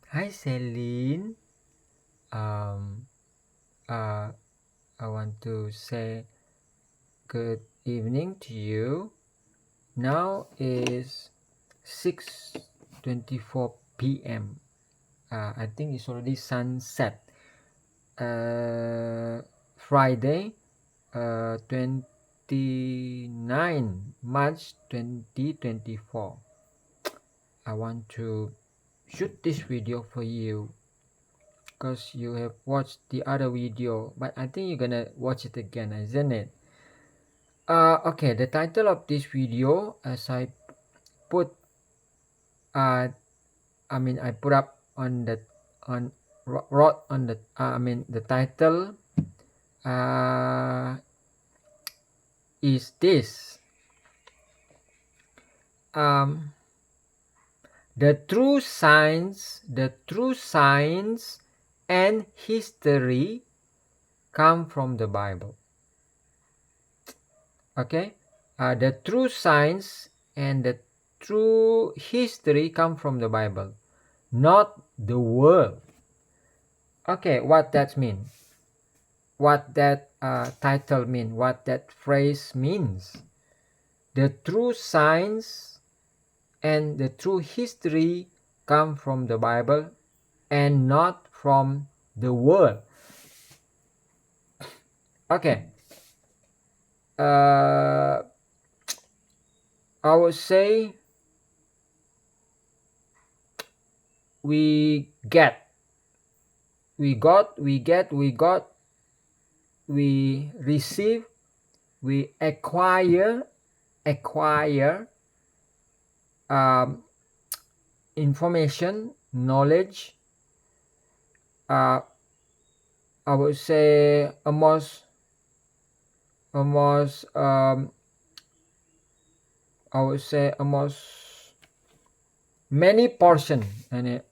Hi Celine. Um, I want to say good evening to you. Now is 6:24 p.m. I think it's already sunset. Friday, 29 March 2024. I want to shoot this video for you because you have watched the other video, but I think you're gonna watch it again, isn't it? Okay, the title of this video, as I put I put up on the on wrote on the the title uh is this um the true science and history come from the Bible. Okay, the true science and the true history come from the Bible, not the world. Okay, what that mean? What that title mean? What that phrase means? The true science and the true history come from the Bible and not from the world. Okay, I would say we get, we got, we get, we got, we receive, we acquire um, information, knowledge. I would say almost I would say almost many portion, and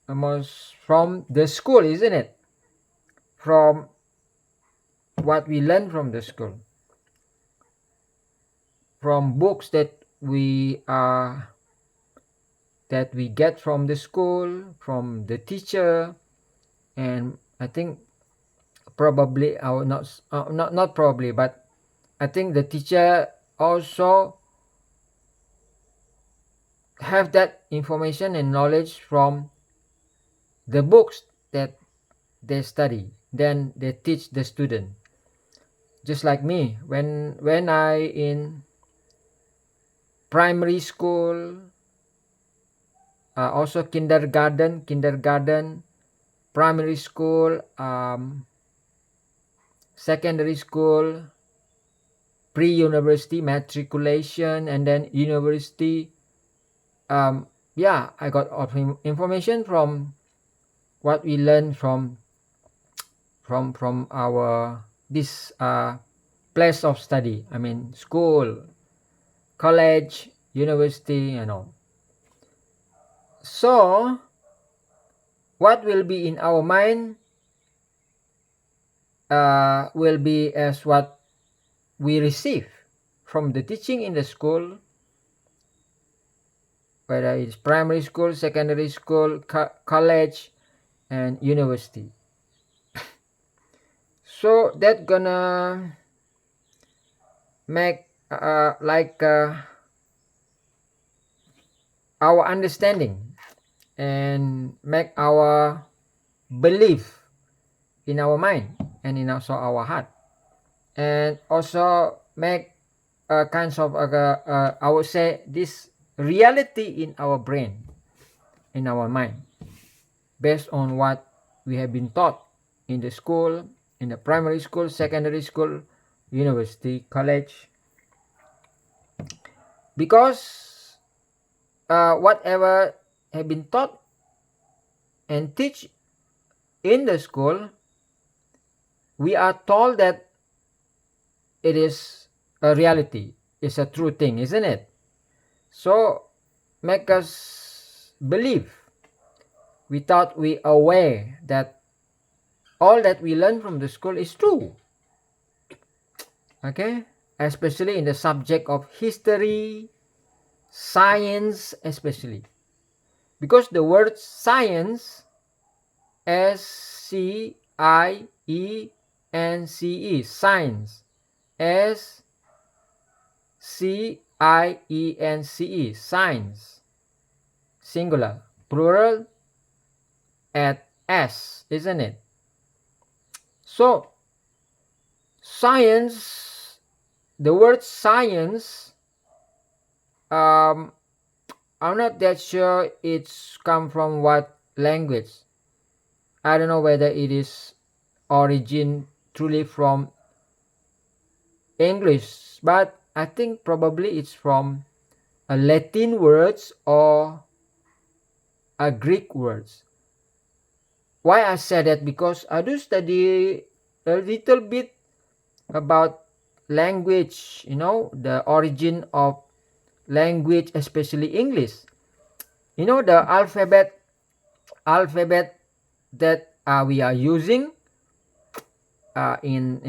almost from the school, isn't it? From what we learn from the school, from books that we get from the school, from the teacher. And I think probably I will not probably, but I think the teacher also have that information and knowledge from the books that they study, then they teach the student. Just like me, when I in primary school, also kindergarten, primary school, secondary school, pre-university, matriculation, and then university. I got all information from what we learn from our this place of study. I mean, school, college, university, and all. So what will be in our mind will be as what we receive from the teaching in the school, whether it's primary school, secondary school, college, and university. So that gonna make our understanding and make our belief in our mind and in also our heart, and also make kinds of I would say this reality in our brain, in our mind, based on what we have been taught in the school, in the primary school, secondary school, university, college. Because whatever have been taught and teach in the school, we are told that it is a reality, it's a true thing, isn't it? So make us believe without we aware that all that we learn from the school is true. Okay, especially in the subject of history, science, especially because the word science S-C-I-E-N-C-E, science. S-C-I-E-N-C-E, science. Singular. Plural, at S, isn't it? So, science, the word science, I'm not that sure it's come from what language. I don't know whether it is origin truly from English, but I think probably it's from a Latin words or a Greek words. Why I said that? Because I do study a little bit about language, the origin of language, especially English. The alphabet that we are using in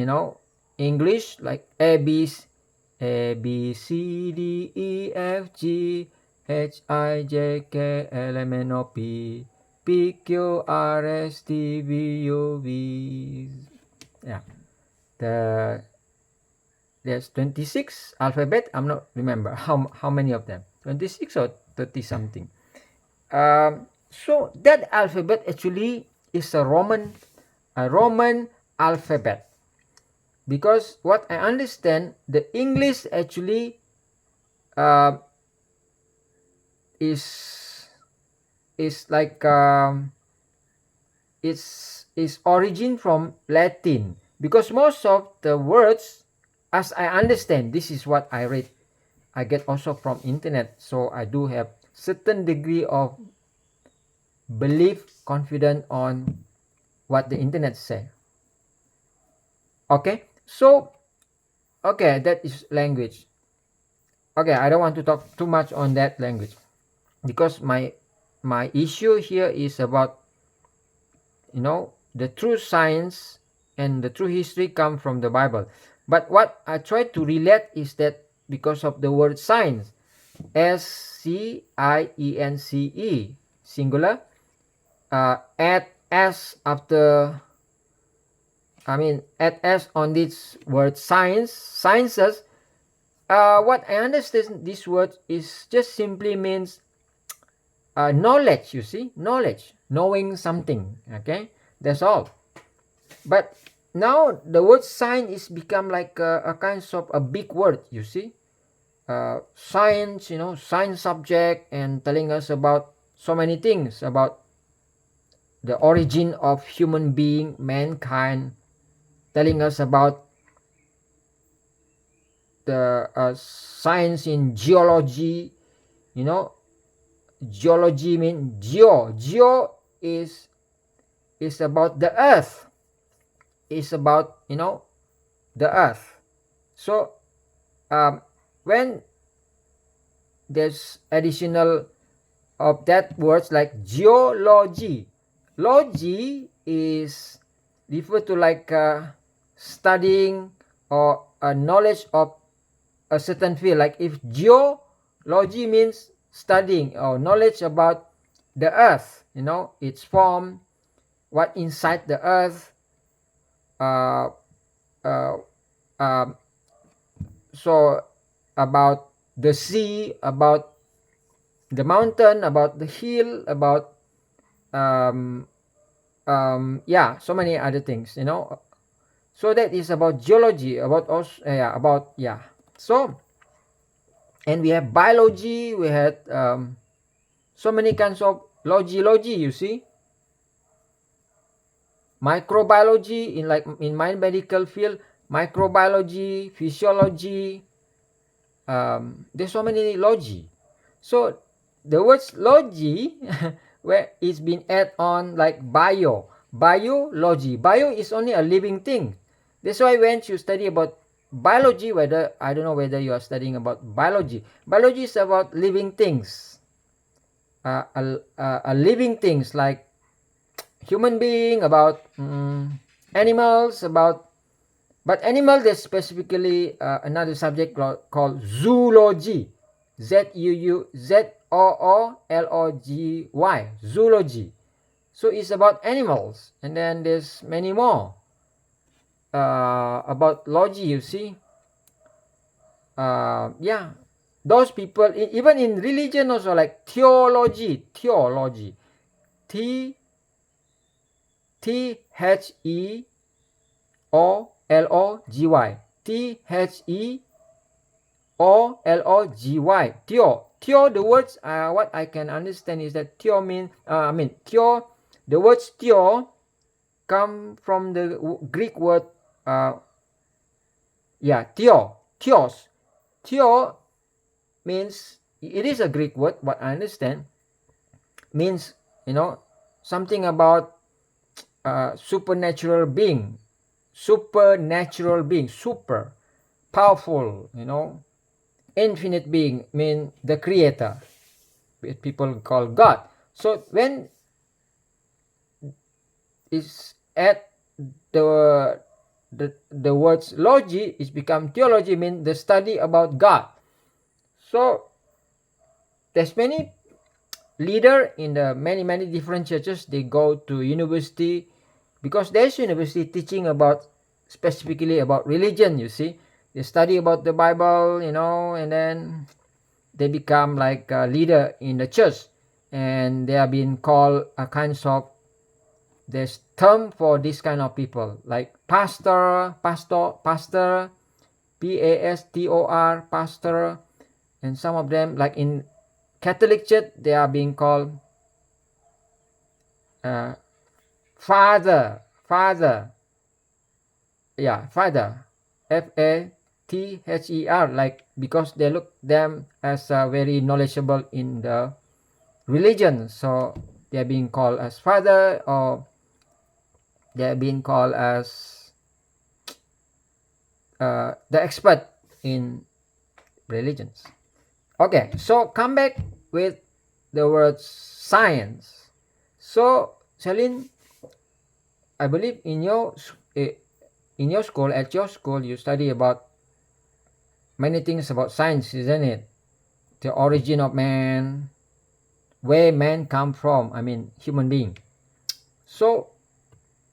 English, like ABCDEFGHIJKLMNOP PQRSTVUV. Yeah, there's 26 alphabet. I'm not remember how many of them. 26 or 30 something. So that alphabet actually is a Roman alphabet, because what I understand, the English actually is like is origin from Latin, because most of the words, as I understand, this is what I read, I get also from internet, so I do have certain degree of belief, confident on what the internet say. Okay, so that is language. Okay, I don't want to talk too much on that language, because my issue here is about the true science and the true history come from the Bible. But what I try to relate is that because of the word science, SCIENCE, singular, add S after, add S on this word sciences. What I understand this word is just simply means knowledge, you see, knowledge, knowing something, okay, that's all. But now the word science is become like a kind of a big word, you see. Science, science subject, and telling us about so many things about the origin of human being, mankind, telling us about the science in geology. Geology means geo is about the earth, is about the earth. So when there's additional of that words like geology, logy is refer to like studying or a knowledge of a certain field. Like if geology means studying or knowledge about the earth, its form, what inside the earth, so about the sea, about the mountain, about the hill, about so many other things, so that is about geology, about us, so, and we have biology, we had so many kinds of logy, you see, microbiology, in my medical field, microbiology, physiology, there's so many logy. So the words logy where it's been added on like biology. Bio is only a living thing. That's why when you study about biology, I don't know whether you are studying about biology. Biology is about living things. Living things like human being, about animals, but animal, there's specifically another subject called zoology. Zoology, zoology. So it's about animals, and then there's many more about logy, you see. Yeah, those people, even in religion also, like theology, T T H E O L O G Y, T H E O L O G Y, theo. The words, what I can understand is that theo mean, theo. The words theo come from the Greek word, theos. Theo means, it is a Greek word, what I understand, means, something about supernatural being, super powerful, infinite being, mean the creator, people call God. So when is at the words logy is become theology, mean the study about God. So there's many leader in the many different churches. They go to university, because there's university teaching about, specifically about religion, you see. They study about the Bible, and then they become like a leader in the church, and they are being called a kinds of, there's term for this kind of people, like pastor, pastor, pastor. And some of them, like in Catholic Church, they are being called father, father, father, like, because they look them as very knowledgeable in the religion, so they are being called as father, or they are being called as the expert in religions. Okay, so come back with the word science. So Celine, I believe in your school, at your school, you study about many things about science, isn't it? The origin of man, where man come from, human being. So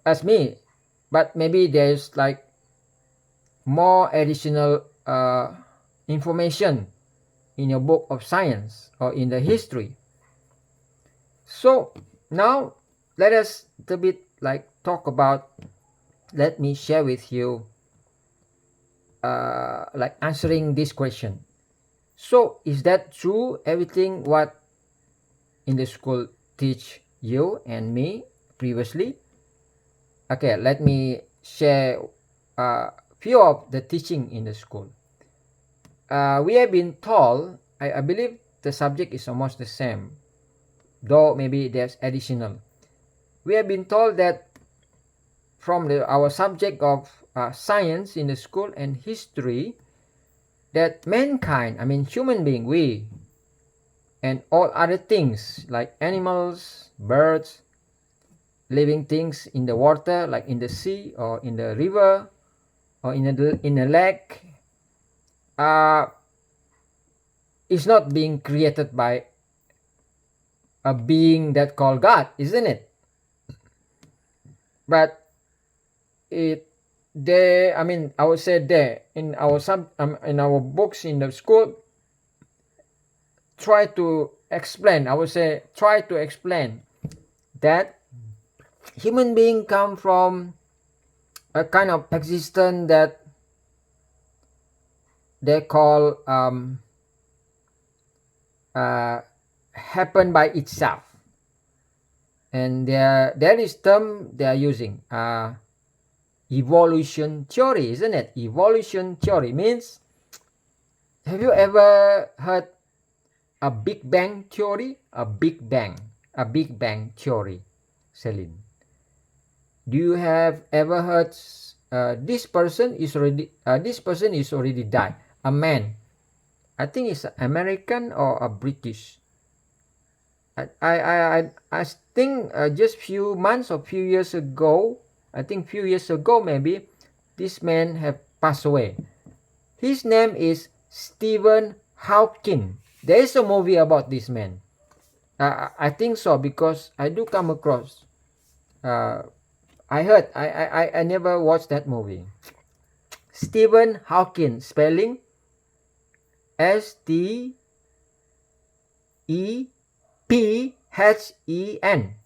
as me, but maybe there's like more additional information in your book of science or in the history. So now let us a bit like talk about, let me share with you like answering this question. So is that true, everything what in the school teach you and me previously? Okay, let me share a few of the teaching in the school. We have been told, I believe the subject is almost the same, though maybe there's additional. We have been told that from our subject of science in the school and history, that mankind, human being, we, and all other things like animals, birds, living things in the water, like in the sea or in the river or in a lake, is not being created by a being that called God, isn't it? But I would say there in our in our books in the school, try to explain that human being come from a kind of existence that they call happen by itself, and there is term they are using, evolution theory, isn't it? Evolution theory means, have you ever heard a Big Bang theory? A Big Bang theory, Celine. Do you have ever heard this person is already died? A man, I think it's American or a British. I think just few months or few years ago, maybe, this man have passed away. His name is Stephen Hawking. There is a movie about this man. I think so, because I do come across I heard. I never watched that movie. Stephen Hawking, spelling Stephen.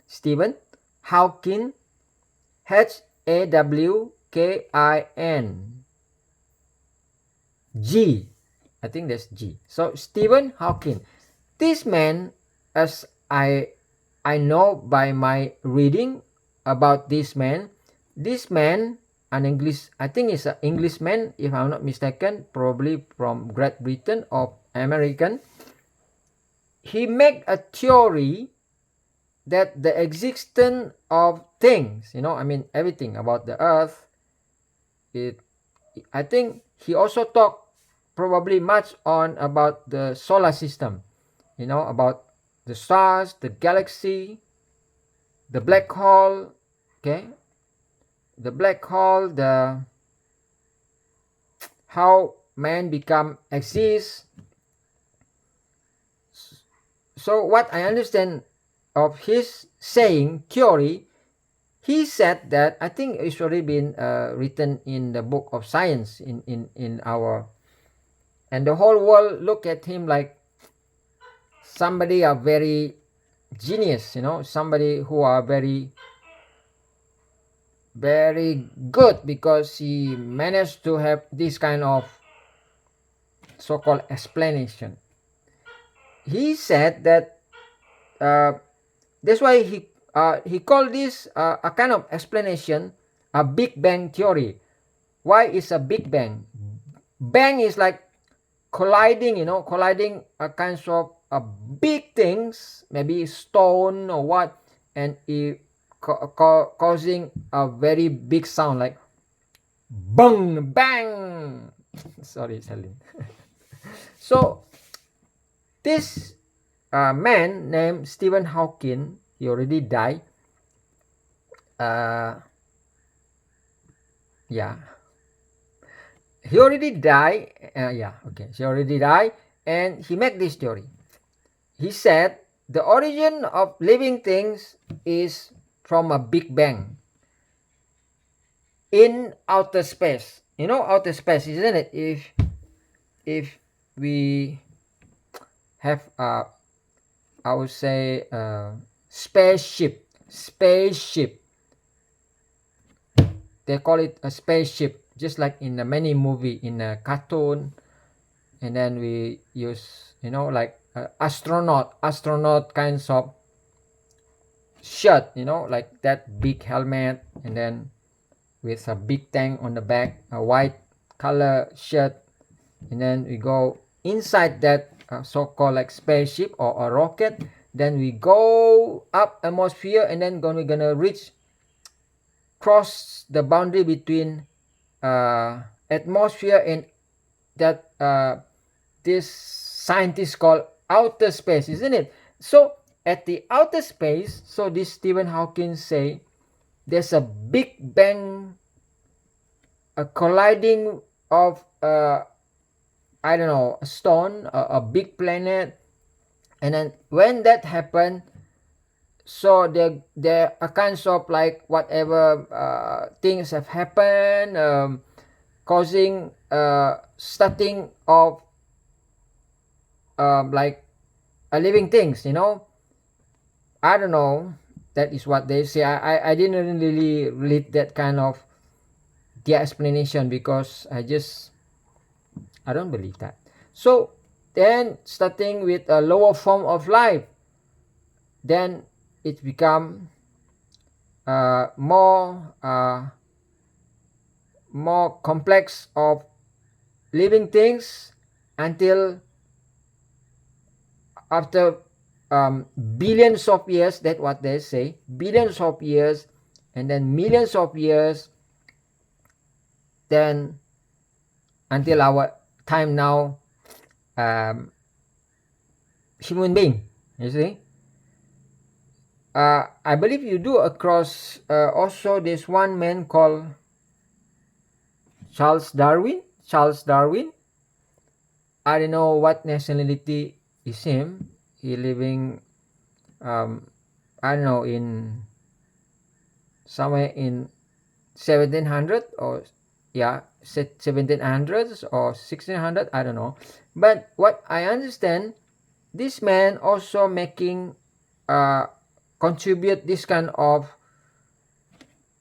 Stephen Hawking, Hawkin. G. I think that's G. So Stephen Hawking. This man, as I know by my reading about this man, an English, I think is an Englishman, if I'm not mistaken, probably from Great Britain or American. He made a theory that the existence of things, I mean everything about the earth, I think he also talked probably much on about the solar system, about the stars, the galaxy, the black hole, okay, the how man become exist. So what I understand of his saying theory, he said that, I think it's already been written in the book of science in our, and the whole world look at him like somebody are very genius, somebody who are very very good because he managed to have this kind of so-called explanation. He said that that's why he called this a kind of explanation a Big Bang theory. Why is a Big Bang? Bang is like colliding, colliding a kinds of big things, maybe stone or what, and it causing a very big sound like bang bang. Sorry, Celine. So this man named Stephen Hawking, he already died. Yeah, he already died. He already died, and he made this theory. He said the origin of living things is from a Big Bang in outer space. Outer space, isn't it? If we have I would say spaceship. They call it a spaceship, just like in the many movie, in a cartoon, and then we use like astronaut kinds of shirt, like that big helmet, and then with a big tank on the back, a white color shirt, and then we go inside that so-called like spaceship or a rocket. Then we go up atmosphere, and then we're gonna cross the boundary between atmosphere and that this scientists call outer space, isn't it? So at the outer space, so this Stephen Hawking say there's a Big Bang, a colliding of I don't know, a stone, a big planet, and then when that happened, so there are kinds of like whatever things have happened, causing starting of like living things. I don't know. That is what they say. I didn't really read that kind of the explanation because I don't believe that. So then starting with a lower form of life, then it become more complex of living things until after billions of years. That's what they say, billions of years, and then millions of years, then until our time now, human being, you see. I believe you do across also this one man called Charles Darwin. I don't know what nationality is him. He living I don't know, in somewhere in 1700 or 1700s or 1600, I don't know. But what I understand, this man also making contribute this kind of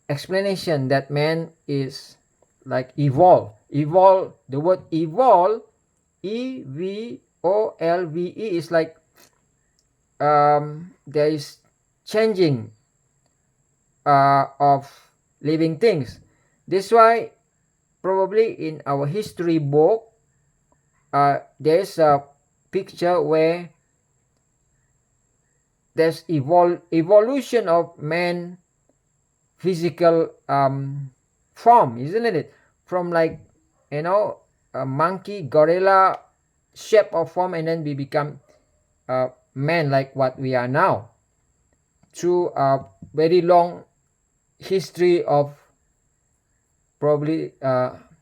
explanation that man is like evolve. The word evolve, evolve, is like there is changing of living things. This why probably in our history book there's a picture where there's evolution of man physical form, isn't it? From like, a monkey, gorilla shape of form, and then we become man like what we are now, through a very long history of probably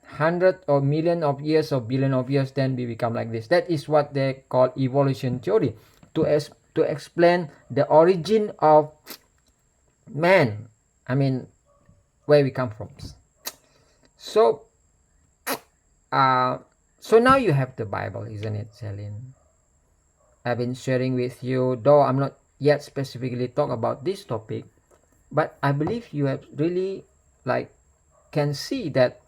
hundred or million of years or billion of years, then we become like this. That is what they call evolution theory, to explain the origin of man, I mean where we come from. So so now you have the Bible, isn't it, Celine? I've been sharing with you, though I'm not yet specifically talk about this topic, but I believe you have really like can see that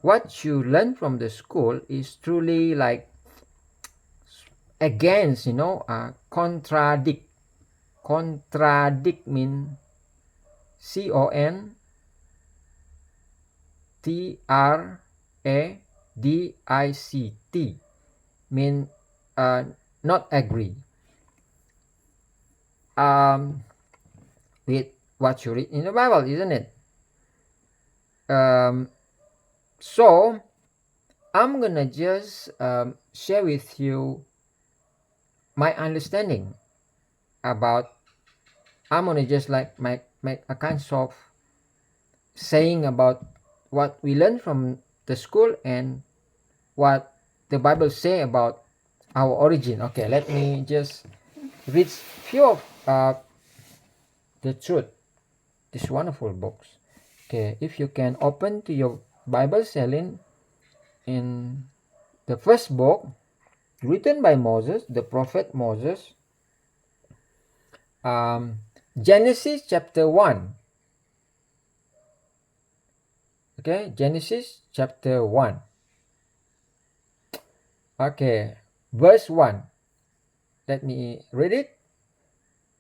what you learn from the school is truly like against, contradict mean contradict, mean not agree with what you read in the Bible, isn't it? So I'm gonna just share with you my understanding about. I'm gonna just like make a kind of saying about what we learn from the school and what the Bible say about our origin. Okay, let me just read few of the truth, these wonderful books. Okay, if you can open to your Bible, Celine, in the first book written by Moses, the prophet Moses, Genesis chapter 1. Okay, Genesis chapter 1. Okay, verse 1. Let me read it.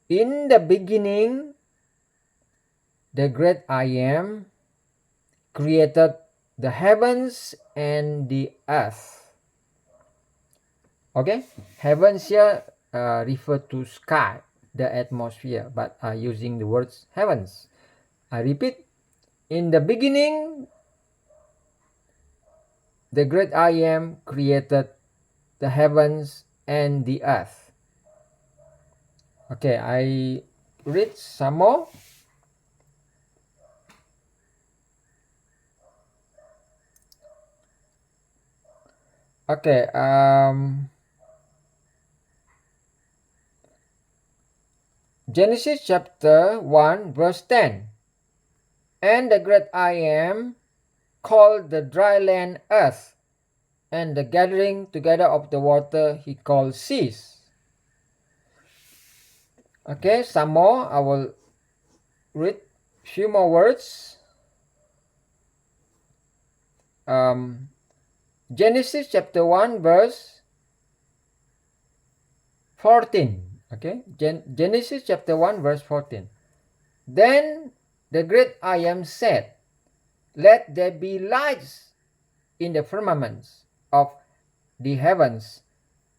In the beginning, the great I Am created the heavens and the earth. Okay, heavens here refer to sky, the atmosphere, but using the words heavens. I repeat, in the beginning, the great I Am created the heavens and the earth. Okay, I read some more. Okay, Genesis chapter 1 verse 10. And the great I Am called the dry land earth, and the gathering together of the water he called seas. Okay, some more. I will read few more words. Genesis chapter 1 verse 14. Okay, Genesis chapter 1 verse 14. Then the great I Am said, let there be lights in the firmaments of the heavens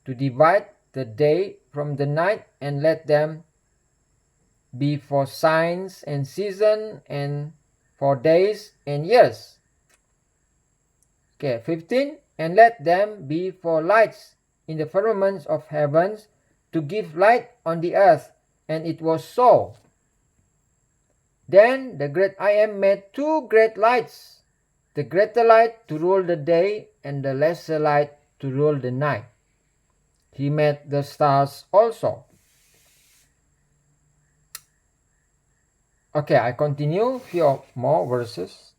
to divide the day from the night, and let them be for signs and season and for days and years. Okay, 15. And let them be for lights in the firmaments of heavens to give light on the earth. And it was so. Then the great I Am made two great lights, the greater light to rule the day, and the lesser light to rule the night. He made the stars also. Okay, I continue few more verses.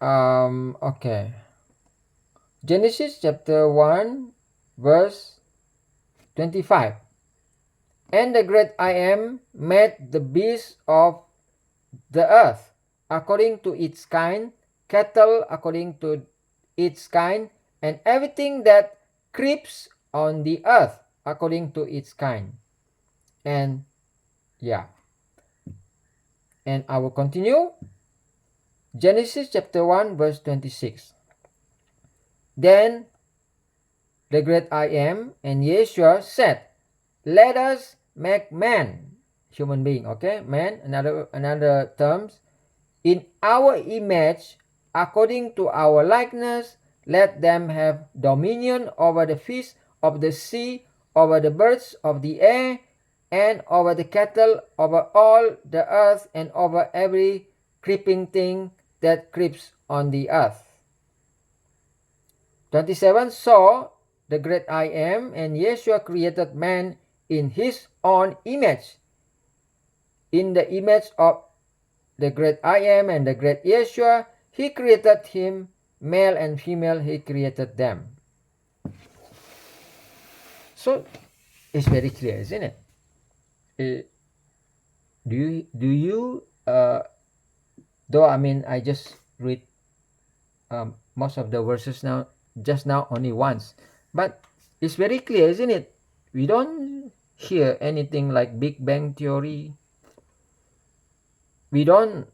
Okay. Genesis chapter 1 verse 25. And the great I am made the beasts of the earth according to its kind, cattle according to its kind, and everything that creeps on the earth according to its kind. And yeah, and I will continue. Genesis chapter 1 verse 26. Then the great I am and Yeshua said, let us make man, human being, okay, man, another terms, in our image, according to our likeness, let them have dominion over the fish of the sea, over the birds of the air, and over the cattle, over all the earth, and over every creeping thing that creeps on the earth. 27. So the great I am and Yeshua created man in his own image. In the image of the great I am and the great Yeshua, he created him, male and female, he created them. So it's very clear, isn't it? Do you though I mean I just read most of the verses now, just now only once, but it's very clear, isn't it? We don't hear anything like Big Bang Theory. We don't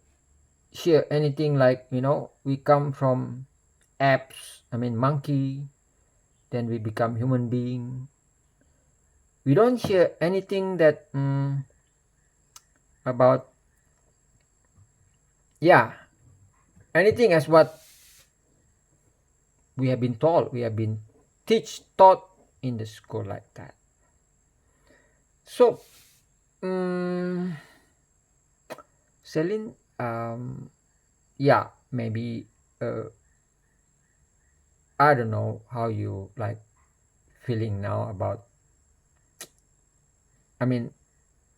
hear anything like, we come from apes, I mean monkey, then we become human being. We don't hear anything that about, yeah, anything as what we have been told, we have been taught in the school like that. So Celine, yeah, maybe I don't know how you like feeling now about, I mean,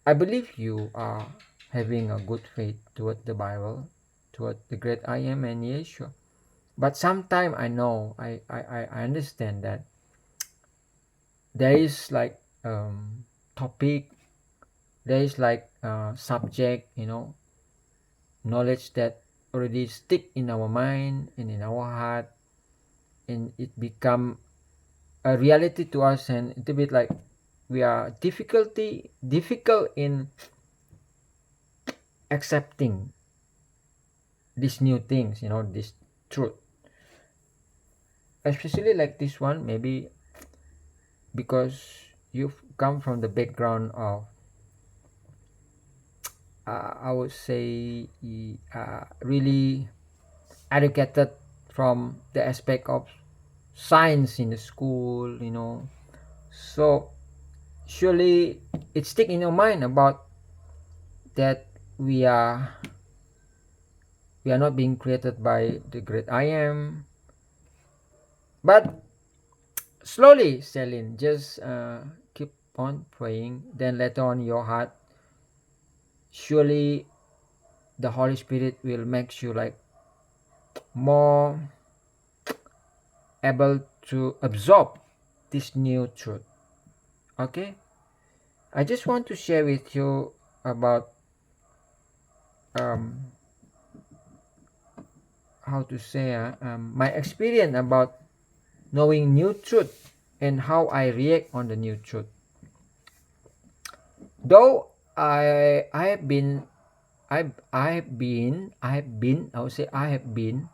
I believe you are having a good faith toward the Bible, toward the great I am and Yeshua. But sometimes I know, I understand that there is like topic, there is like subject, knowledge that already stick in our mind and in our heart, and it become a reality to us, and it's a bit like we are difficult in accepting these new things, this truth, especially like this one, maybe because you've come from the background of I would say really educated from the aspect of science in the school, so surely it stick in your mind about that we are not being created by the great I am. But slowly, Celine, just keep on praying, then later on your heart, surely the Holy Spirit will make you like more able to absorb this new truth. Okay, I just want to share with you about um, how to say my experience about knowing new truth and how I react on the new truth. Though I have been I would say I have been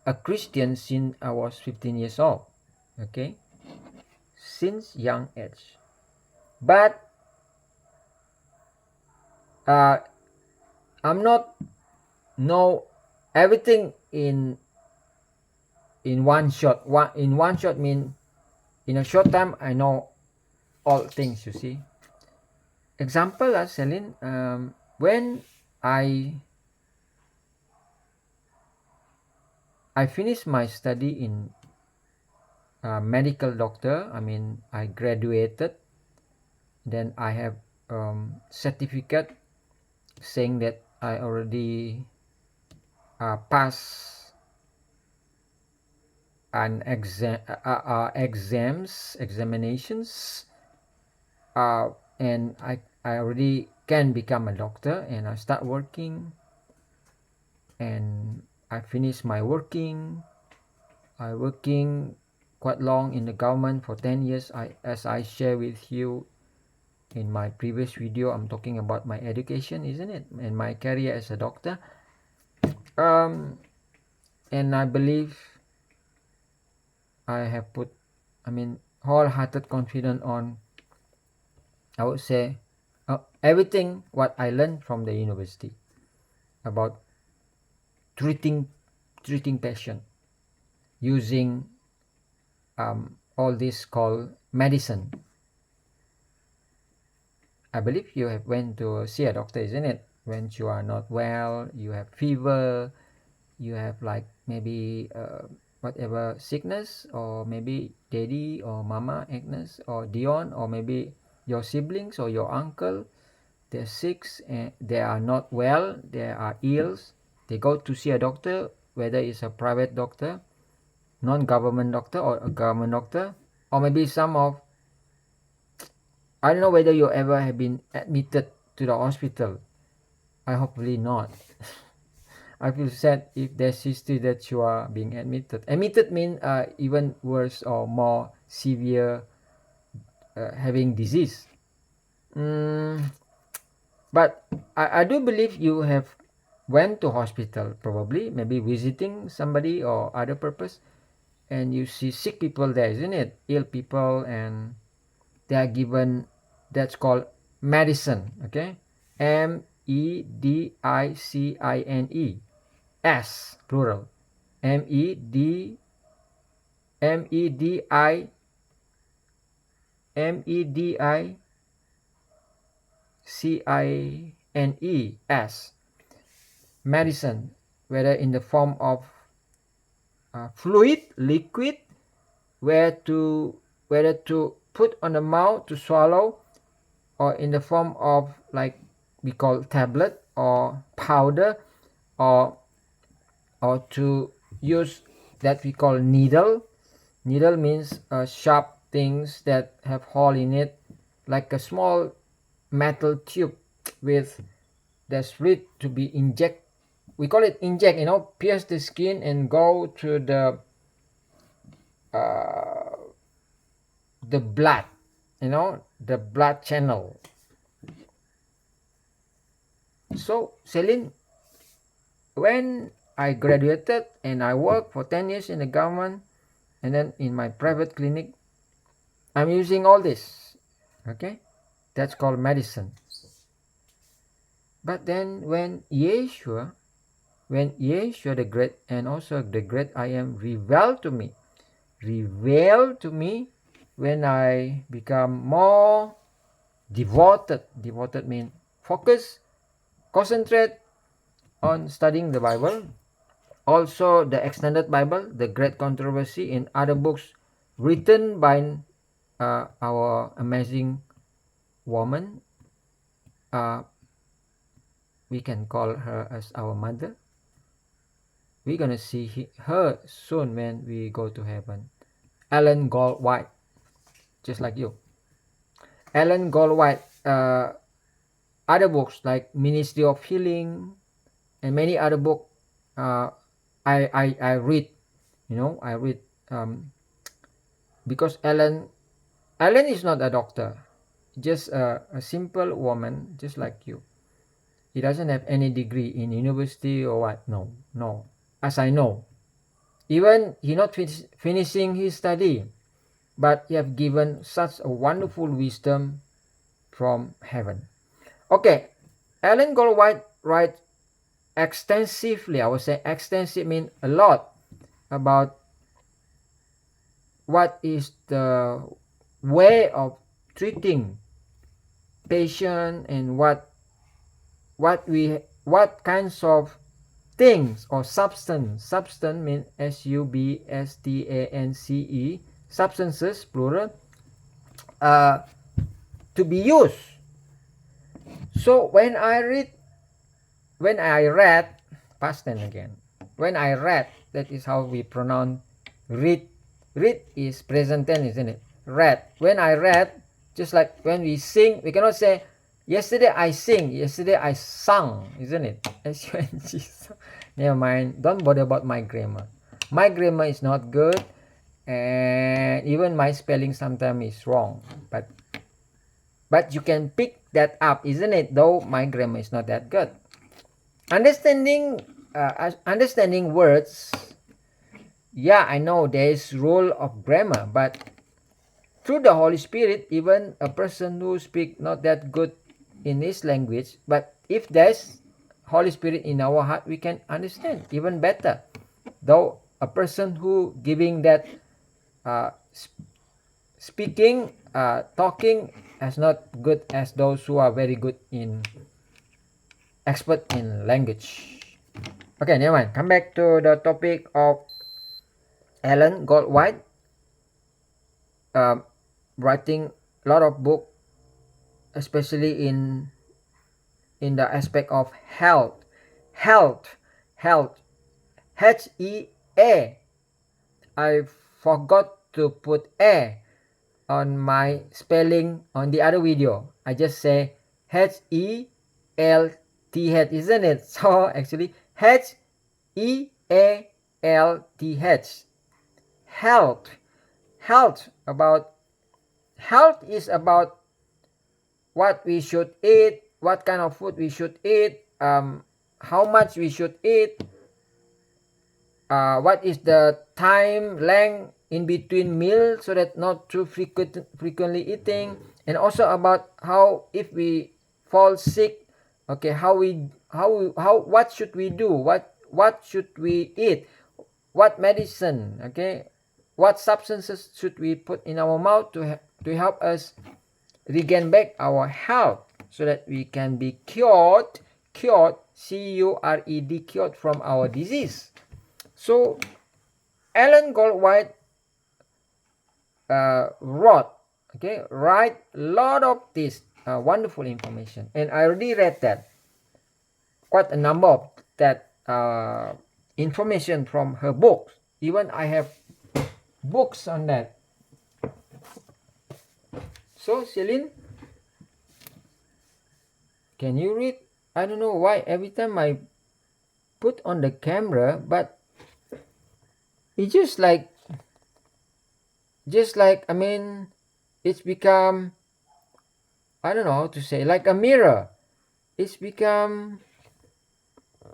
a Christian since I was 15 years old. Okay, since young age. But uh, I'm not know everything in one shot. In one shot mean in a short time I know all things. You see. Example, Celine. When I I finished my study in medical doctor. I mean, I graduated. Then I have certificate saying that I already passed an examinations, and I already can become a doctor, and I start working, and I finish my working. I working quite long in the government for 10 years. As I share with you in my previous video, I'm talking about my education, isn't it, and my career as a doctor. And I believe I have put, I mean, wholehearted confidence on, I would say, everything what I learned from the university about treating patient using all this called medicine. I believe you have went to see a doctor, isn't it? When you are not well, you have fever, you have like maybe whatever sickness, or maybe daddy or mama Agnes or Dion, or maybe your siblings or your uncle, they're sick and they are not well, they are ill, they go to see a doctor, whether it's a private doctor, non-government doctor, or a government doctor, or maybe some of, I don't know whether you ever have been admitted to the hospital. I hopefully not. I feel sad if there's history that you are being admitted. Admitted means even worse or more severe, having disease. But I do believe you have went to hospital, probably maybe visiting somebody or other purpose, and you see sick people there, isn't it? Ill people, and they are given, that's called medicine. Okay, medicine, S plural, medicines, medicine, whether in the form of fluid, liquid, whether to put on the mouth to swallow, or in the form of like we call tablet or powder, or to use that we call needle. Needle means sharp things that have hole in it, like a small metal tube with the slit to be inject. We call it inject, pierce the skin and go to the blood, the blood channel. So Celine, when I graduated and I worked for 10 years in the government, and then in my private clinic, I'm using all this. Okay, that's called medicine. But then when Yeshua the great, and also the great I am, revealed to me when I become more devoted means focus, concentrate on studying the Bible, also the extended Bible, the great controversy, in other books written by our amazing woman. We can call her as our mother. We're gonna see her soon when we go to heaven. Ellen Goldwhite, just like you. Ellen Goldwhite, other books like Ministry of Healing and many other books, I read. I read because Ellen is not a doctor, just a simple woman, just like you. He doesn't have any degree in university or what. No. As I know, even he not finishing his study, but he have given such a wonderful wisdom from heaven. Okay, Ellen Goldwhite write extensively. I would say extensive mean a lot about what is the way of treating patient, and what kinds of things or substance mean substance, substances, plural, to be used. So when I read, past tense again. When I read, that is how we pronounce read. Read is present tense, isn't it? Read. When I read, just like when we sing, we cannot say, yesterday I sing, yesterday I sung, isn't it? S-U-N-G. Never mind. Don't bother about my grammar. My grammar is not good, and even my spelling sometimes is wrong. But you can pick that up, isn't it? Though my grammar is not that good. Understanding words, yeah, I know there is role of grammar, but through the Holy Spirit, even a person who speak not that good in his language, but if there's Holy Spirit in our heart, we can understand even better. Though a person who giving that speaking, talking as not good as those who are very good in expert in language. Okay, never mind. Come back to the topic of Ellen Goldwhite, writing a lot of book, especially in the aspect of health. Health. H-E-A. I forgot to put A on my spelling on the other video. I just say H-E-L-T-H, isn't it? So actually H-E-A-L-T-H. Health. Health is about what we should eat, what kind of food we should eat, how much we should eat, what is the time length in between meals so that not too frequently eating, and also about how if we fall sick, okay, how what should we do, what should we eat, what medicine, okay, what substances should we put in our mouth to help us regain back our health so that we can be cured, C-U-R-E-D, cured from our disease. So Ellen Goldwhite write a lot of this wonderful information, and I already read that, quite a number of that information from her books. Even I have books on that. So Celine, can you read? I don't know why every time I put on the camera, but it's just like I mean, it's become, I don't know how to say, like a mirror. It's become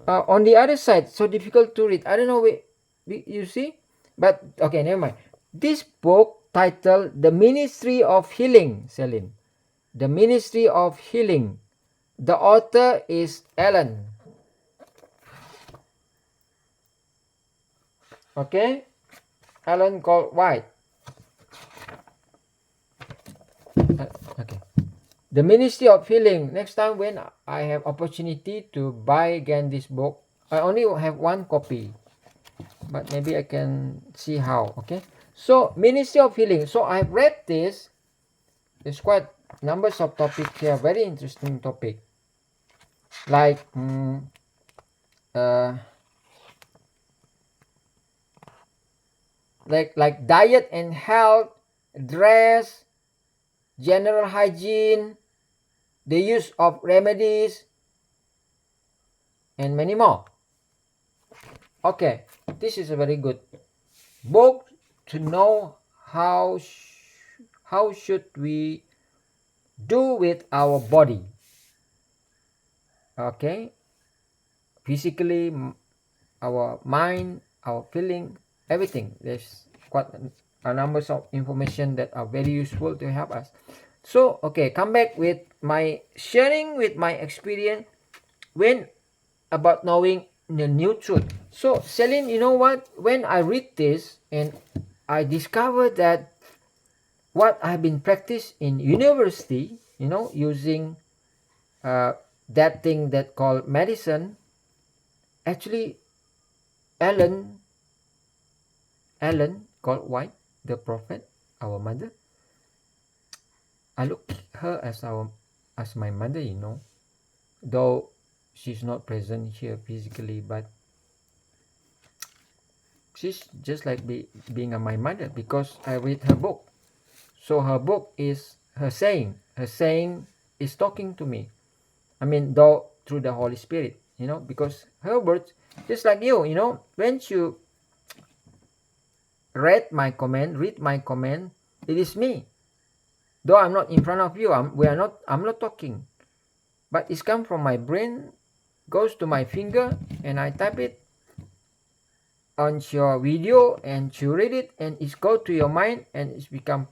on the other side so difficult to read. I don't know, you see, but okay, never mind. This book titled The Ministry of Healing, Celine. The Ministry of Healing. The author is Ellen. Okay, Ellen Goldwhite. Okay, The Ministry of Healing. Next time when I have opportunity to buy again this book, I only have one copy, but maybe I can see how. Okay, so Ministry of Healing. So I've read this. There's quite numbers of topics here, very interesting topic, like like diet and health, dress, general hygiene, the use of remedies, and many more. Okay, this is a very good book to know how should we do with our body. Okay, physically, our mind, our feeling, everything. There's quite a numbers of information that are very useful to help us. So okay, come back with my sharing with my experience when about knowing the new truth. So Celine, you know what, when I read this and I discovered that what I've been practiced in university, using that thing that called medicine, actually Ellen Goldwhite, the prophet, our mother. I look her as my mother, though she's not present here physically, but she's just like being my mother because I read her book. So her book is her saying. Her saying is talking to me. I mean, though through the Holy Spirit, because her words, just like you, when you read my comment, it is me. Though I'm not in front of you, I'm not talking, but it's come from my brain, goes to my finger, and I type it on your video, and you read it, and it's go to your mind, and it's become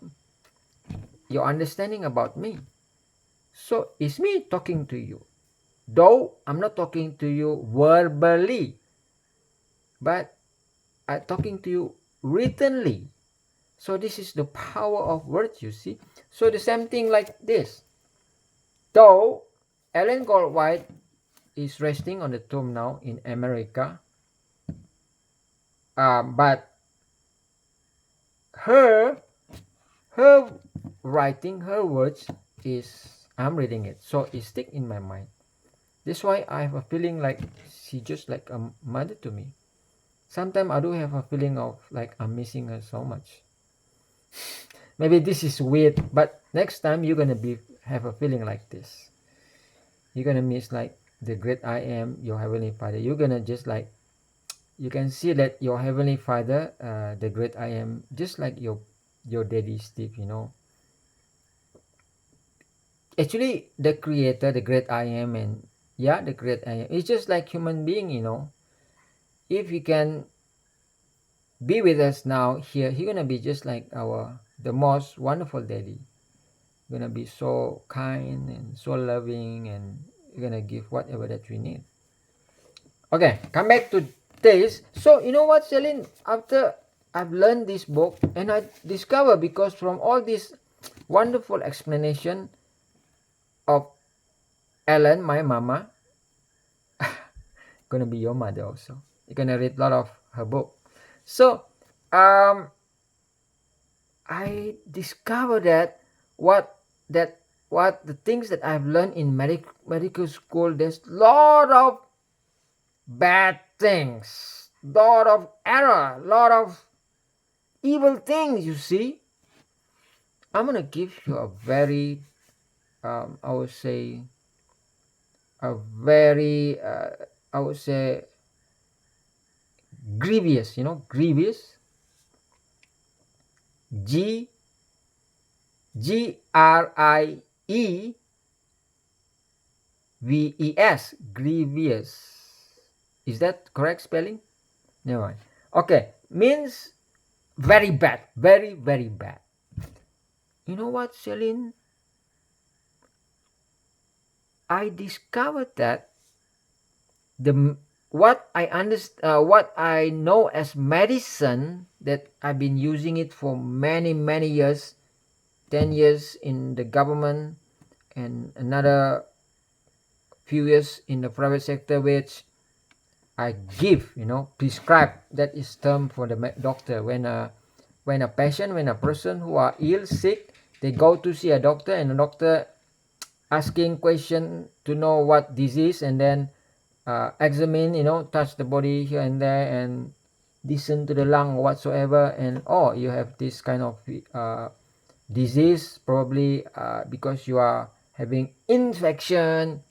your understanding about me. So it's me talking to you, though I'm not talking to you verbally, but I'm talking to you writtenly. So this is the power of words, you see. So the same thing like this. Though Ellen Goldwhite is resting on the tomb now in America, but her her writing, her words is I'm reading it, so it stick in my mind. That's why I have a feeling like she just like a mother to me. Sometimes I do have a feeling of like I'm missing her so much. Maybe this is weird, but next time you're gonna have a feeling like this. You're gonna miss like the great I am, your heavenly Father. You're gonna just like you can see that your heavenly Father, the great I am, just like your daddy Steve. Actually, the Creator, the great I am, and yeah, the great I am. It's just like human being. If you can be with us now here, He's gonna be just like the most wonderful daddy. Gonna be so kind and so loving, and you're gonna give whatever that we need. Okay, come back to this. So you know what, Celine? After I've learned this book, and I discover, because from all this wonderful explanation of Ellen, my mama, gonna be your mother also. You're gonna read a lot of her book. So I discovered that what what the things that I've learned in medical school, there's a lot of bad things, lot of error, lot of evil things, you see. I'm gonna give you a very I would say a very I would say grievous, grievous, G G-R-I-E V-E-S, grievous. Is that correct spelling? Never mind. Okay, means very bad, very, very bad. You know what, Celine? I discovered that the what I know as medicine, that I've been using it for many, many years, 10 years in the government and another few years in the private sector, which I give, prescribe. That is term for the doctor. When a patient, when a person who are ill, sick, they go to see a doctor, and the doctor asking question to know what disease, and then examine, touch the body here and there, and listen to the lung or whatsoever, and you have this kind of disease, probably because you are having infection,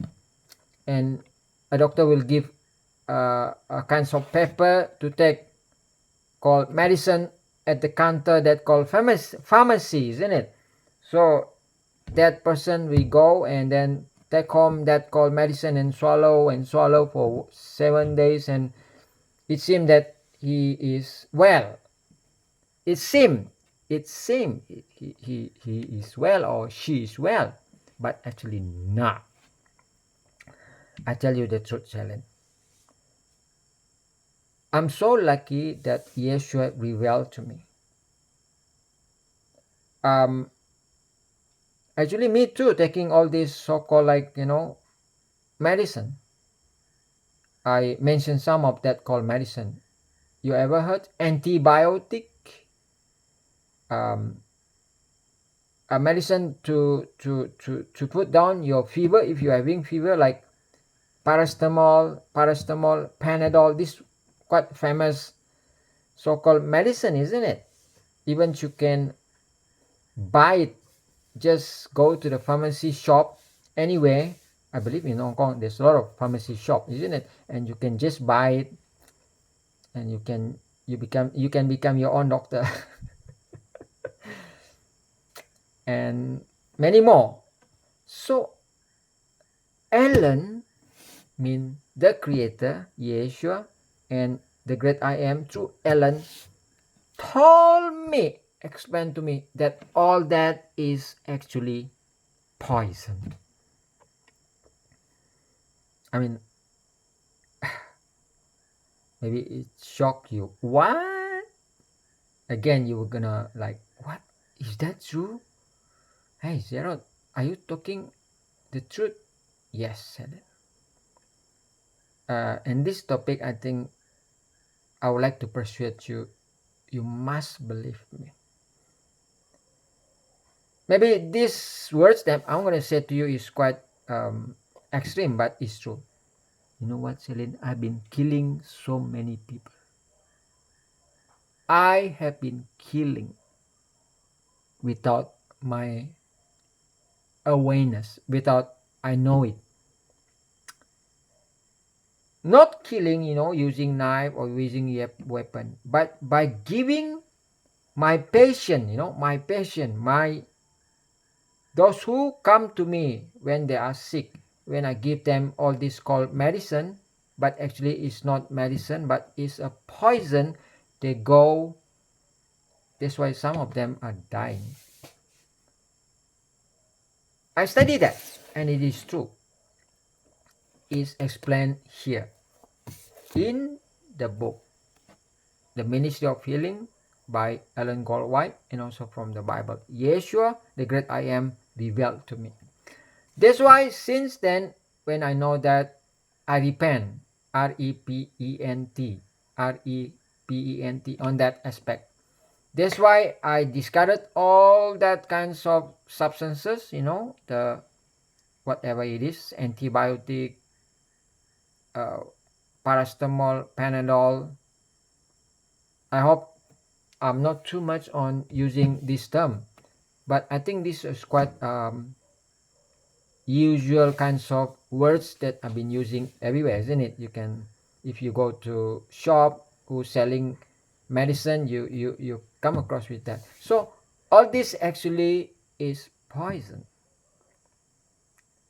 and a doctor will give a kinds of paper to take, called medicine, at the counter, that called pharmacy, isn't it? So that person will go and then take home that called medicine, and swallow for 7 days, and it seems that he is well. It seems he is well, or she is well, but actually not. I tell you the truth, Helen. I'm so lucky that Yeshua revealed to me. Um, Actually, me too, taking all this so-called medicine. I mentioned some of that called medicine. You ever heard antibiotic? um, a medicine to put down your fever if you're having fever, like paracetamol, Panadol. This quite famous so-called medicine, isn't it? Even you can buy it. Just go to the pharmacy shop anywhere. I believe in Hong Kong there's a lot of pharmacy shop, isn't it? And you can just buy it, and you can become your own doctor. And many more. So Alan mean the creator, Yeshua, and the great I am through Alan told me, explained to me that all that is actually poison. I mean, maybe it shocked you. What? Again, you were gonna like, what? Is that true? Hey, Gerald, are you talking the truth? Yes, said it. In this topic, I think I would like to persuade you. You must believe me. Maybe these words that I'm gonna say to you is quite extreme, but it's true. You know what, Celine? I've been killing so many people. I have been killing without my awareness, without I know it. Not killing, using knife or using a weapon, but by giving my patient, my those who come to me when they are sick, when I give them all this called medicine, but actually it's not medicine, but it's a poison. They go. That's why some of them are dying. I study that, and it is true. It's explained here in the book, The Ministry of Healing by Ellen Goldwhite, and also from the Bible. Yeshua, the great I am, revealed to me. That's why since then, when I know that, I repent, R-E-P-E-N-T, R-E-P-E-N-T, on that aspect. That's why I discarded all that kinds of substances, the whatever it is, antibiotic, uh, paracetamol, Panadol. I hope I'm not too much on using this term, but I think this is quite usual kinds of words that I've been using everywhere, isn't it? You can, if you go to shop who's selling medicine, you come across with that. So all this actually is poison.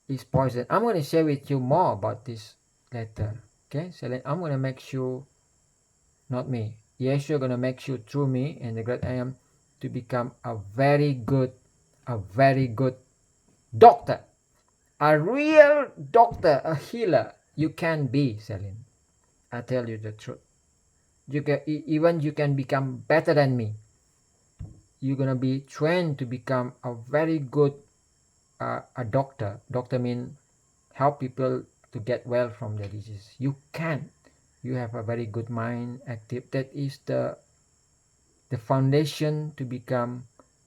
Is poison. I'm going to share with you more about this later. Okay, so I'm going to make sure, not me, yes, you're going to make sure through me and the great I am to become a very good doctor. A real doctor, a healer, you can be, Celine. I tell you the truth. You can even you can become better than me. You're gonna be trained to become a very good a doctor. Doctor mean help people to get well from their disease. You can. You have a very good mind, active. That is the foundation to become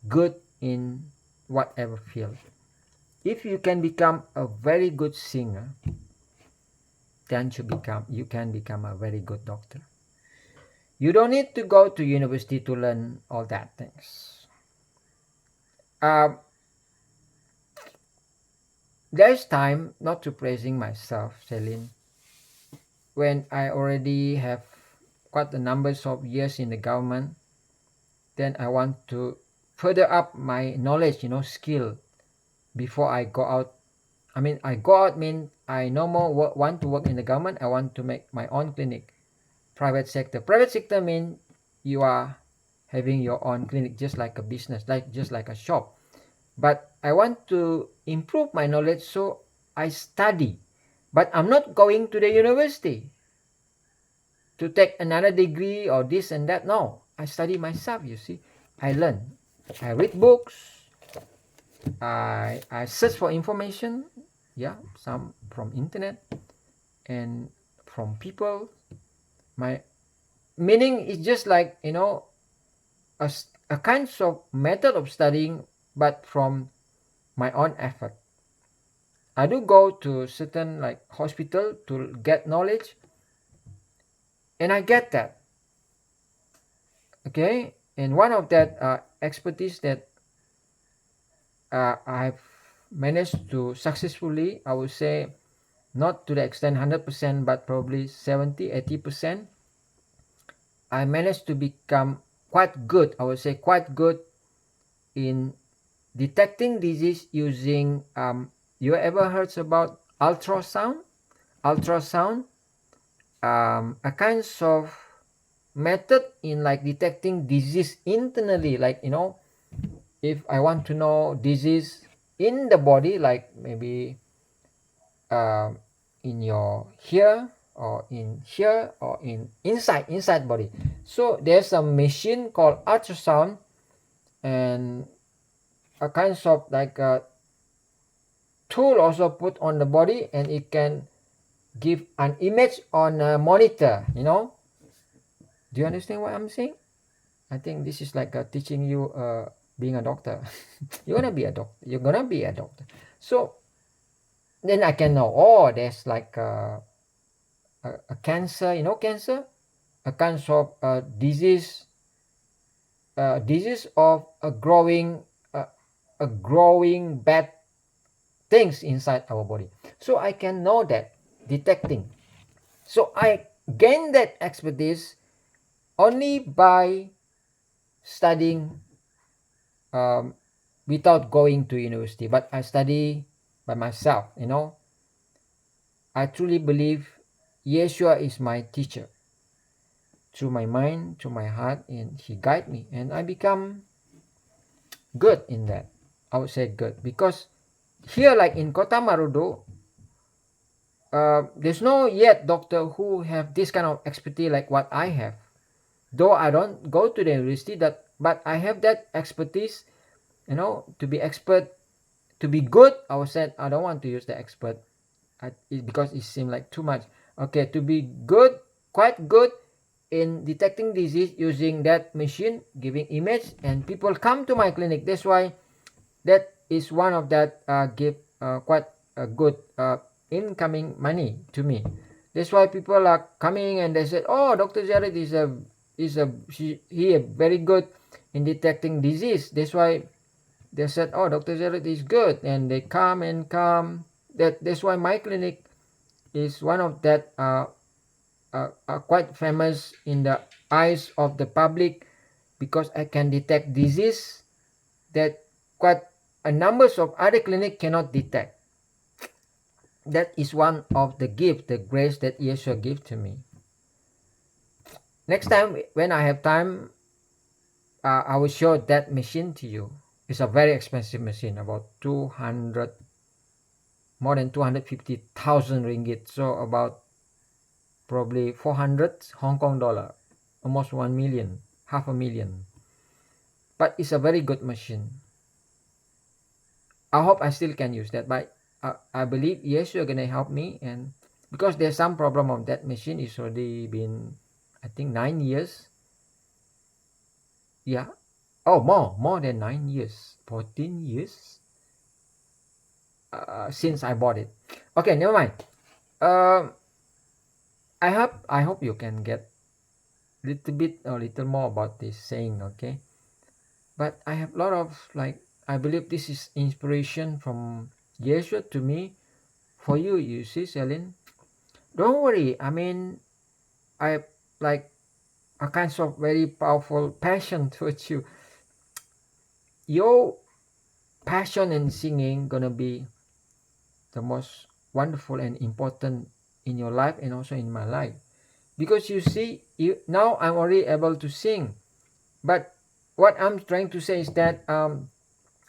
good in whatever field. If you can become a very good singer, then you can become a very good doctor. You don't need to go to university to learn all that things. Um, there's time not to praising myself, Celine, when I already have quite the numbers of years in the government. Then I want to further up my knowledge, skill before I go out. I mean, I go out mean I no more want to work in the government. I want to make my own clinic. Private sector mean you are having your own clinic, just like a business, just like a shop. But I want to improve my knowledge, so I study. But I'm not going to the university to take another degree or this and that. No, I study myself. You see, I learn. I read books. I search for information. Yeah, some from internet and from people. My meaning is just like, a a kind of method of studying, but from my own effort. I do go to certain like hospital to get knowledge, and I get that. Okay, and one of that expertise that I've managed to successfully, I would say, not to the extent 100%, but probably 70-80%. I managed to become quite good, I would say quite good, in detecting disease using, you ever heard about ultrasound, a kind of method in like detecting disease internally, like if I want to know disease in the body, like maybe uh, in your here, or in here, or in inside body. So there's a machine called ultrasound, and a kind of like a tool also put on the body, and it can give an image on a monitor. Do you understand what I'm saying? I think this is like teaching you being a doctor. You're gonna be a doctor. So then I can know, oh, there's like a cancer, cancer, a kind of disease of uh, a growing bad things inside our body. So I can know that, detecting. So I gain that expertise only by studying, um, without going to university, but I study by myself. I truly believe Yeshua is my teacher, through my mind, through my heart, and he guide me, and I become good in that. I would say good, because here, like in Kota Marudu, there's no yet doctor who have this kind of expertise like what I have. Though I don't go to the university, but I have that expertise, to be expert, to be good. I would say I don't want to use the expert, because it seems like too much. Okay, to be good, quite good in detecting disease using that machine, giving image, and people come to my clinic. That's why that is one of that give quite a good incoming money to me. That's why people are coming and they said, oh, Dr. Jared he very good in detecting disease. That's why they said, oh, Dr. Jared is good, and they come. That's why my clinic is one of that quite famous in the eyes of the public, because I can detect disease that quite a numbers of other clinic cannot detect. That is one of the gift, the grace that Yeshua gave to me. Next time when I have time, I will show that machine to you. It's a very expensive machine, about 200, more than 250,000 ringgit. So about probably 400 Hong Kong dollar, almost 1 million, half a million. But it's a very good machine. I hope I still can use that, but I believe yes, you're gonna help me, and because there's some problem of that machine, it's already been, I think, 9 years. Yeah. Oh, more than 9 years, 14 years since I bought it. Okay, never mind. Um, I hope you can get little bit or little more about this saying. Okay, but I have a lot of like, I believe this is inspiration from Yeshua to me, for you. You see, Celine, don't worry. I mean, I like a kind of very powerful passion towards you. Your passion in singing gonna be the most wonderful and important in your life, and also in my life, because you see, now I'm already able to sing. But what I'm trying to say is that,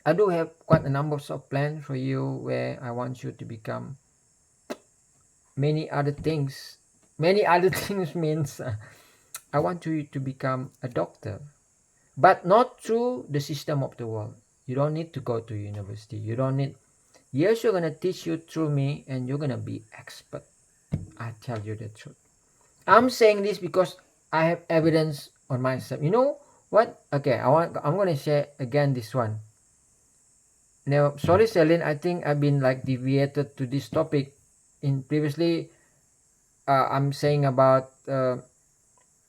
I do have quite a number of plans for you, where I want you to become many other things. Many other things means, I want you to become a doctor, but not through the system of the world. You don't need to go to university. You don't need. Yes, you're gonna teach you through me, and you're gonna be expert. I tell you the truth. I'm saying this because I have evidence on myself. Okay, I'm gonna share again this one. Now, sorry, Celine, I think I've been like deviated to this topic. In previously, I'm saying about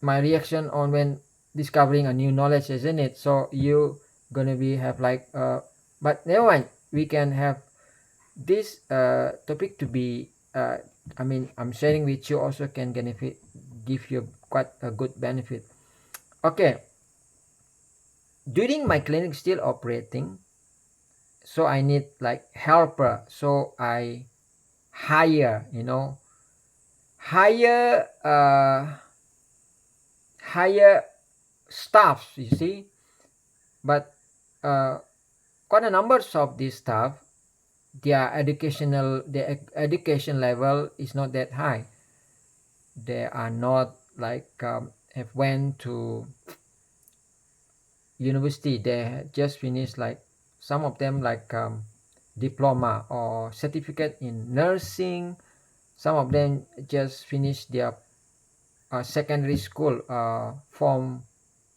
my reaction on when discovering a new knowledge, isn't it? So you gonna be have like but never mind. We can have this topic to be. I mean, I'm sharing with you also can benefit, give you quite a good benefit. Okay, during my clinic still operating, so I need like helper. So I hire, hire hire staffs. You see, but uh, quite a numbers of these staff, their education level is not that high. They are not like have went to university. They just finished like some of them like diploma or certificate in nursing. Some of them just finished their secondary school, form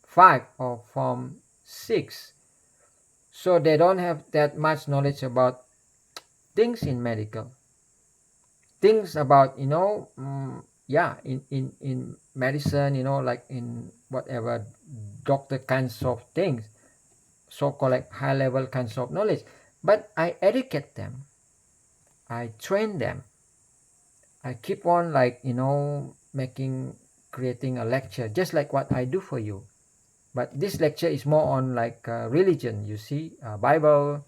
5 or form 6. So they don't have that much knowledge about things in medical, things about yeah, in medicine, like in whatever doctor kinds of things, so called like high level kinds of knowledge. But I educate them, I train them, I keep on like making, creating a lecture just like what I do for you. But this lecture is more on like religion, you see, Bible.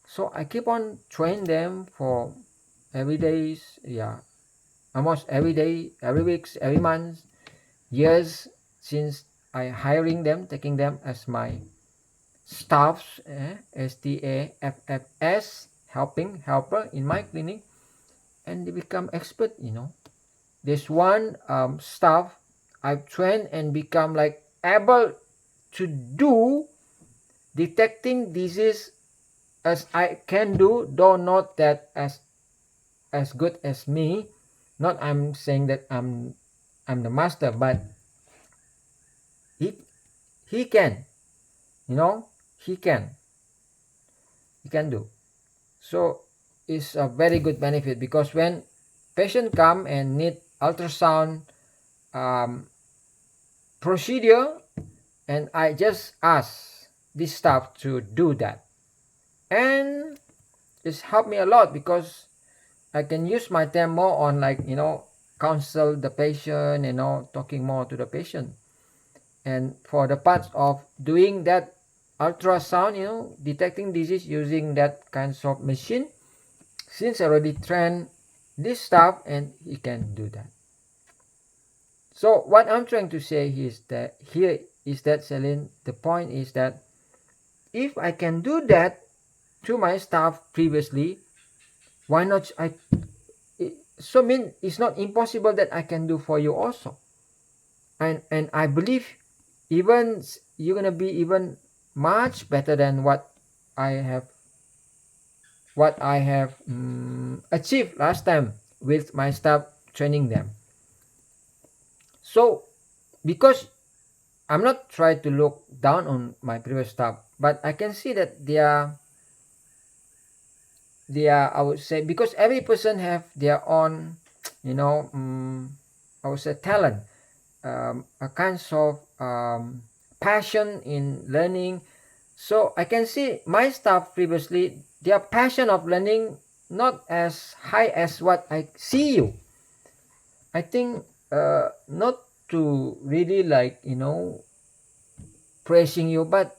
So I keep on train them for every days, yeah, almost every day, every weeks, every month, years, since I hiring them, taking them as my staffs, STAFFS, helper in my clinic, and they become expert. There's one staff I've trained and become like able to do detecting disease as I can do, though not that as good as me. Not I'm saying that I'm the master, but he he can, you know, he can he can do. So it's a very good benefit because when patient come and need ultrasound um, procedure, and I just ask this staff to do that, and it's helped me a lot because I can use my time more on like counsel the patient, talking more to the patient. And for the parts of doing that ultrasound, detecting disease using that kinds of machine, since I already trained this stuff and he can do that. So what I'm trying to say is that here is that, Celine, the point is that if I can do that to my staff previously, why not so mean it's not impossible that I can do for you also. And I believe even you're gonna be even much better than I have achieved last time with my staff training them. So because I'm not trying to look down on my previous staff, but I can see that they are, I would say, because every person have their own I would say talent, a kind of passion in learning. So I can see my staff previously, their passion of learning not as high as what I see you. I think not to really like praising you, but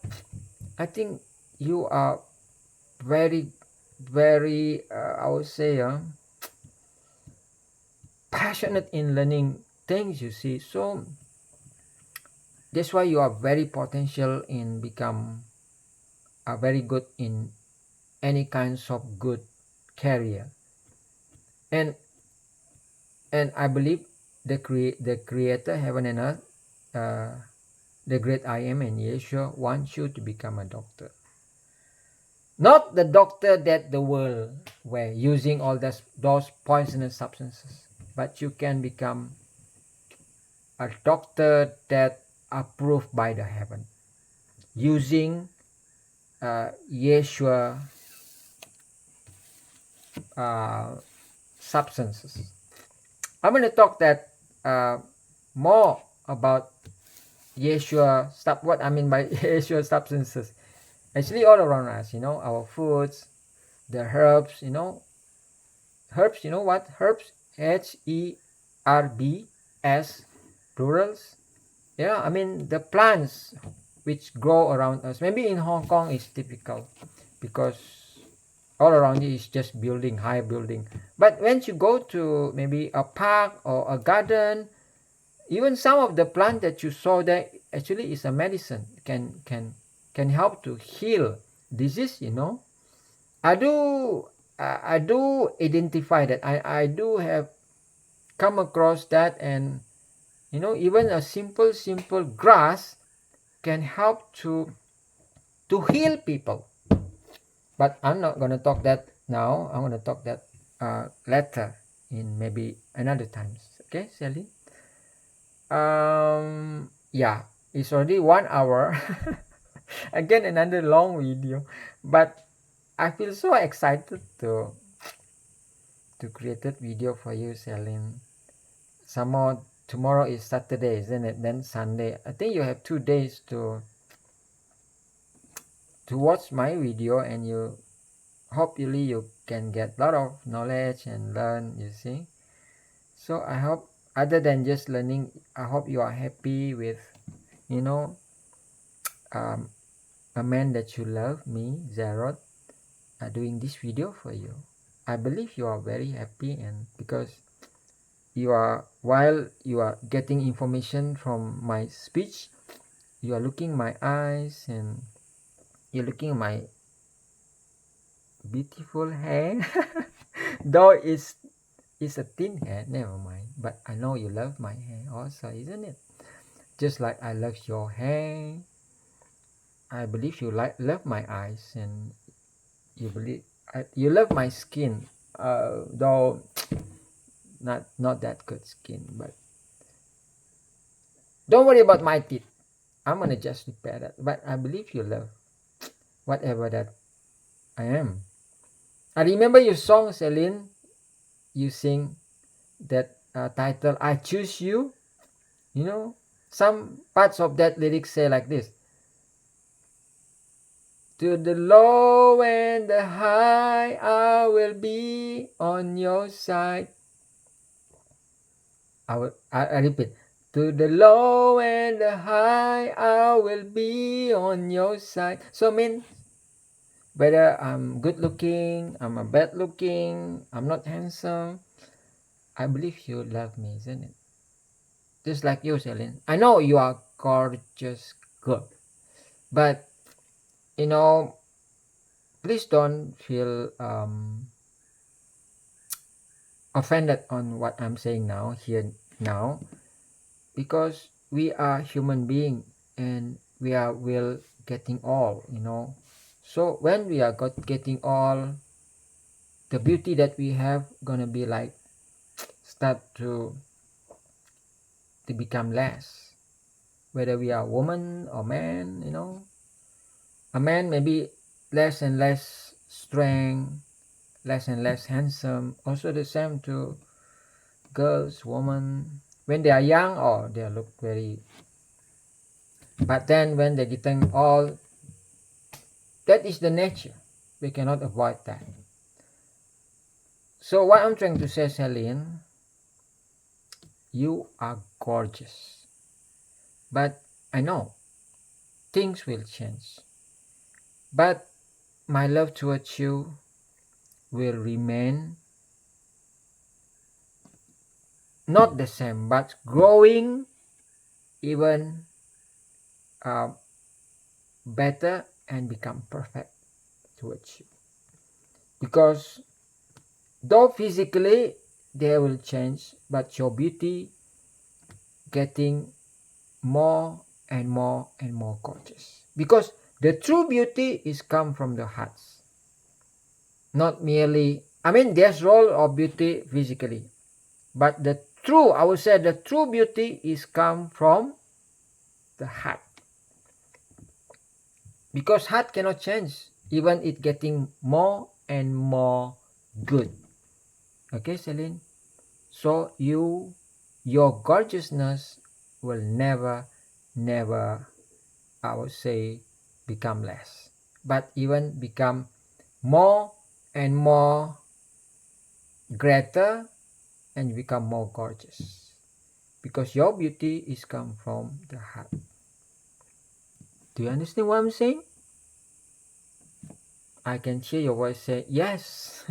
I think you are very, very, I would say, passionate in learning things, you see. So that's why you are very potential in become very good in any kinds of good career. And and I believe the creator heaven and earth, uh, the great I am and Yeshua wants you to become a doctor, not the doctor that the world were using all those poisonous substances, but you can become a doctor that approved by the heaven. using Yeshua substances. I'm going to talk that more about Yeshua stuff. What I mean by Yeshua substances, actually all around us, our foods, the herbs, herbs. You know what herbs? HERBS, plurals. Yeah, I mean the plants which grow around us. Maybe in Hong Kong it's typical because all around you is just building, high building. But when you go to maybe a park or a garden, even some of the plant that you saw there actually is a medicine, can help to heal disease. I do identify that. I do have come across that, and even a simple grass can help to heal people. But I'm not going to talk that now. I'm going to talk that later in maybe another times. Okay, Celine? Yeah, it's already 1 hour. Again, another long video. But I feel so excited to create that video for you, Celine. Some more, tomorrow is Saturday, isn't it? Then Sunday. I think you have 2 days to watch my video, and you hopefully you can get a lot of knowledge and learn, you see. So I hope, other than just learning, I hope you are happy with um, a man that you love, me, Zarot, doing this video for you. I believe you are very happy, and because while you are getting information from my speech, you are looking my eyes, and you're looking my beautiful hair. Though it's a thin hair, never mind. But I know you love my hair also, isn't it? Just like I love your hair. I believe you love my eyes, and you love my skin. Though not that good skin, but don't worry about my teeth. I'm gonna just repair that. But I believe you love whatever that I am. I remember your song, Celine. You sing that title, I Choose You. Some parts of that lyric say like this: to the low and the high, I will be on your side. I repeat. To the low and the high, I will be on your side. So mean, whether I'm good looking, I'm a bad looking, I'm not handsome, I believe you love me, isn't it? Just like you, Celine. I know you are gorgeous girl, but please don't feel offended on what I'm saying now, because we are human being, and we are will getting old. So when we are getting old, the beauty that we have gonna be like start to become less, whether we are woman or man. A man may be less and less strength, less and less handsome. Also the same to girls, women. When they are young, they look very, but then when they're getting old, that is the nature. We cannot avoid that. So what I'm trying to say, Celine, you are gorgeous, but I know things will change, but my love towards you will remain not the same, but growing even better and become perfect towards you. Because though physically they will change, but your beauty getting more and more and more gorgeous. Because the true beauty is come from the hearts. Not merely, there's role of beauty physically, but I would say the true beauty is come from the heart. because heart cannot change, even it getting more and more good. Okay, Celine? So your gorgeousness will never, never, I would say, become less, but even become more and more greater, and you become more gorgeous, because your beauty is come from the heart. Do you understand what I'm saying? I can hear your voice say yes.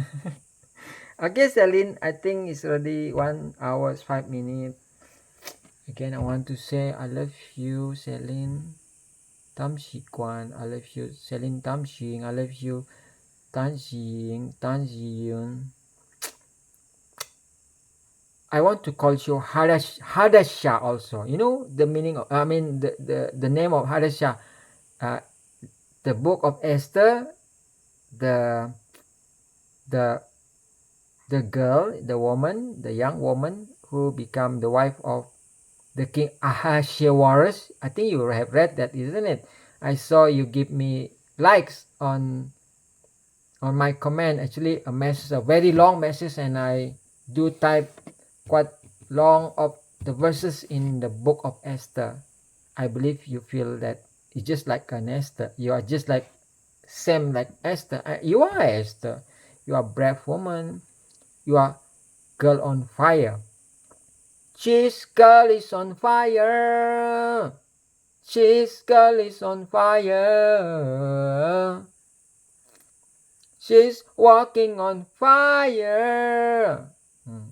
Okay, Celine, I think it's already 1 hour 5 minutes. Again, I want to say I love you, Celine. Tam Shi Quan, I love you. Celine Tam Xing, I love you. Tan Xing, Tan Xing. I want to call you Hadasha also. You know the meaning of, I mean, the name of Hadasha. Uh, the book of Esther, the the the girl, the woman, the young woman who become the wife of the king Ahasuerus. I think you have read that, isn't it? I saw you give me likes on my comment. Actually, a message, a very long message, and I do type quite long of the verses in the book of Esther. I believe you feel that it's just like an Esther. You are just like same like Esther. You are Esther. You are brave woman. You are girl on fire. She's girl is on fire. She's girl is on fire. She's walking on fire.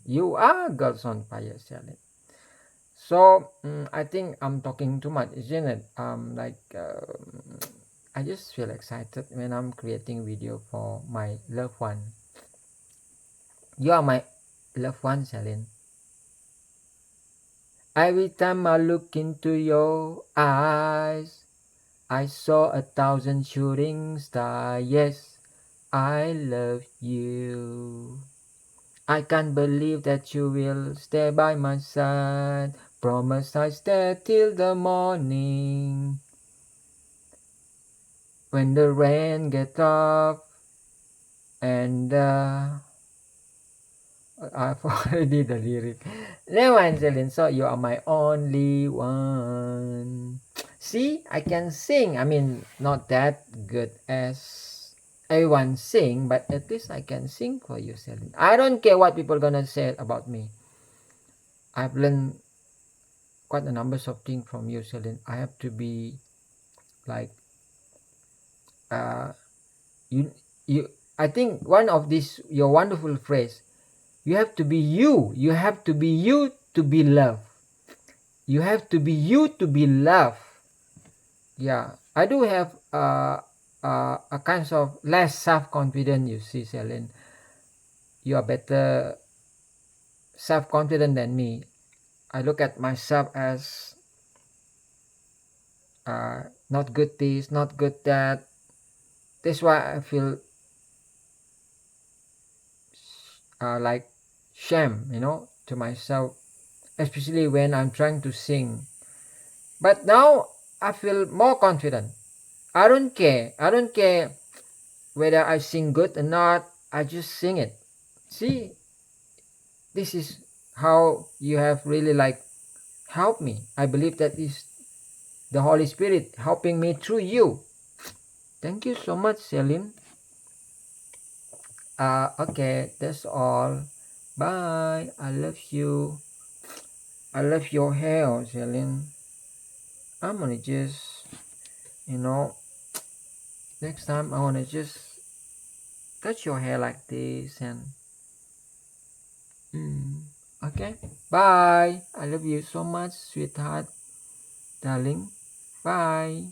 You are girls on fire, Celine. So I think I'm talking too much, isn't it? I just feel excited when I'm creating video for my loved one. You are my loved one, Celine. Every time I look into your eyes, I saw 1,000 shooting stars. Yes, I love you. I can't believe that you will stay by my side. Promise I stay till the morning. When the rain gets off and I've already the lyric. Never mind, Celine. So you are my only one. See, I can sing. I mean, not that good as everyone sing, but at least I can sing for you, Celine. I don't care what people gonna say about me. I've learned quite a number of things from you, Celine. I have to be like uh you you. I think one of this your wonderful phrase. You have to be you. You have to be you to be loved. You have to be you to be loved. Yeah, I do have a kind of less self-confident. You see, Celine, you are better self-confident than me. I look at myself as not good this, not good that. That's why I feel like shame, to myself, especially when I'm trying to sing. But now I feel more confident. I don't care. I don't care whether I sing good or not. I just sing it. See, this is how you have really like helped me. I believe that is the Holy Spirit helping me through you. Thank you so much, Celine. Okay, that's all. Bye. I love you. I love your hair, Celine. I'm gonna just, you know, next time I wanna just touch your hair like this and okay. Bye. I love you so much, sweetheart, darling. Bye.